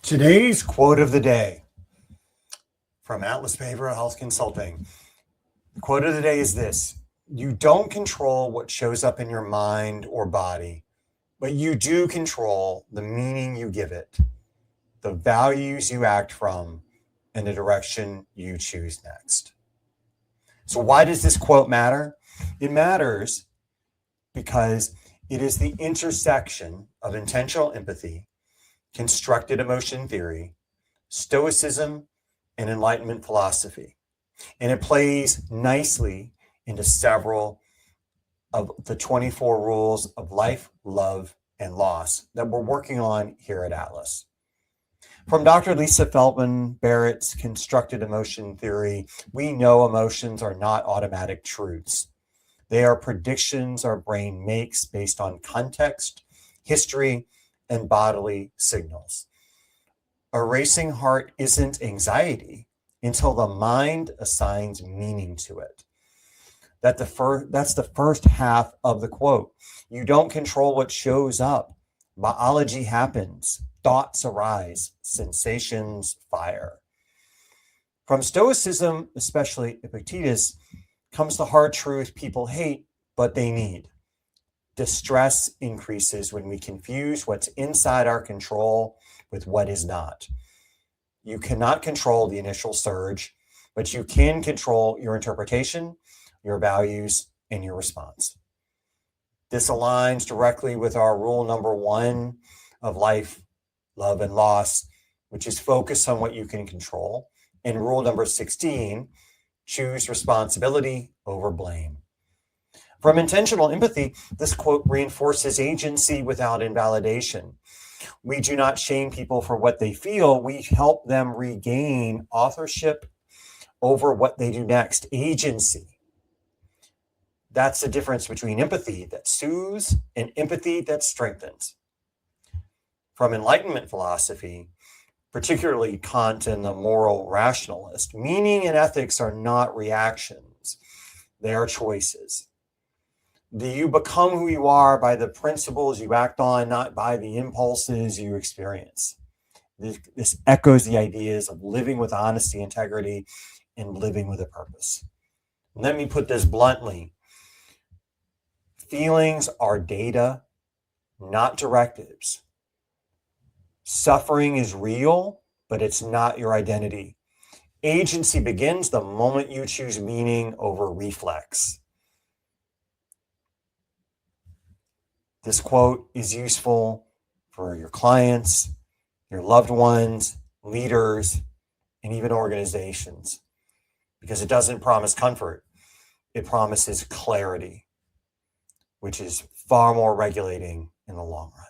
Today's quote of the day from Atlas Behavioral Health Consulting. The quote of the day is this: you don't control what shows up in your mind or body, but you do control the meaning you give it, the values you act from, and the direction you choose next. So why does this quote matter? It matters because it is the intersection of intentional empathy, constructed emotion theory, stoicism, and enlightenment philosophy. And it plays nicely into several of the 24 rules of life, love, and loss that we're working on here at Atlas. From Dr. Lisa Feldman Barrett's constructed emotion theory, we know emotions are not automatic truths. They are predictions our brain makes based on context, history, and bodily signals. A racing heart isn't anxiety until the mind assigns meaning to it. That's the first half of the quote. You don't control what shows up. Biology happens. Thoughts arise. Sensations fire. From Stoicism, especially Epictetus, comes the hard truth people hate, but they need. Distress increases when we confuse what's inside our control with what is not. You cannot control the initial surge, but you can control your interpretation, your values, and your response. This aligns directly with our rule number 1 of life, love, and loss, which is focus on what you can control, and rule number 16, choose responsibility over blame. From intentional empathy, this quote reinforces agency without invalidation. We do not shame people for what they feel. We help them regain authorship over what they do next, agency. That's the difference between empathy that soothes and empathy that strengthens. From Enlightenment philosophy, particularly Kant and the moral rationalist, meaning and ethics are not reactions, they are choices. You become who you are by the principles you act on, not by the impulses you experience. This echoes the ideas of living with honesty, integrity, and living with a purpose. Let me put this bluntly. Feelings are data, not directives. Suffering is real, but it's not your identity. Agency begins the moment you choose meaning over reflex. This quote is useful for your clients, your loved ones, leaders, and even organizations, because it doesn't promise comfort. It promises clarity, which is far more regulating in the long run.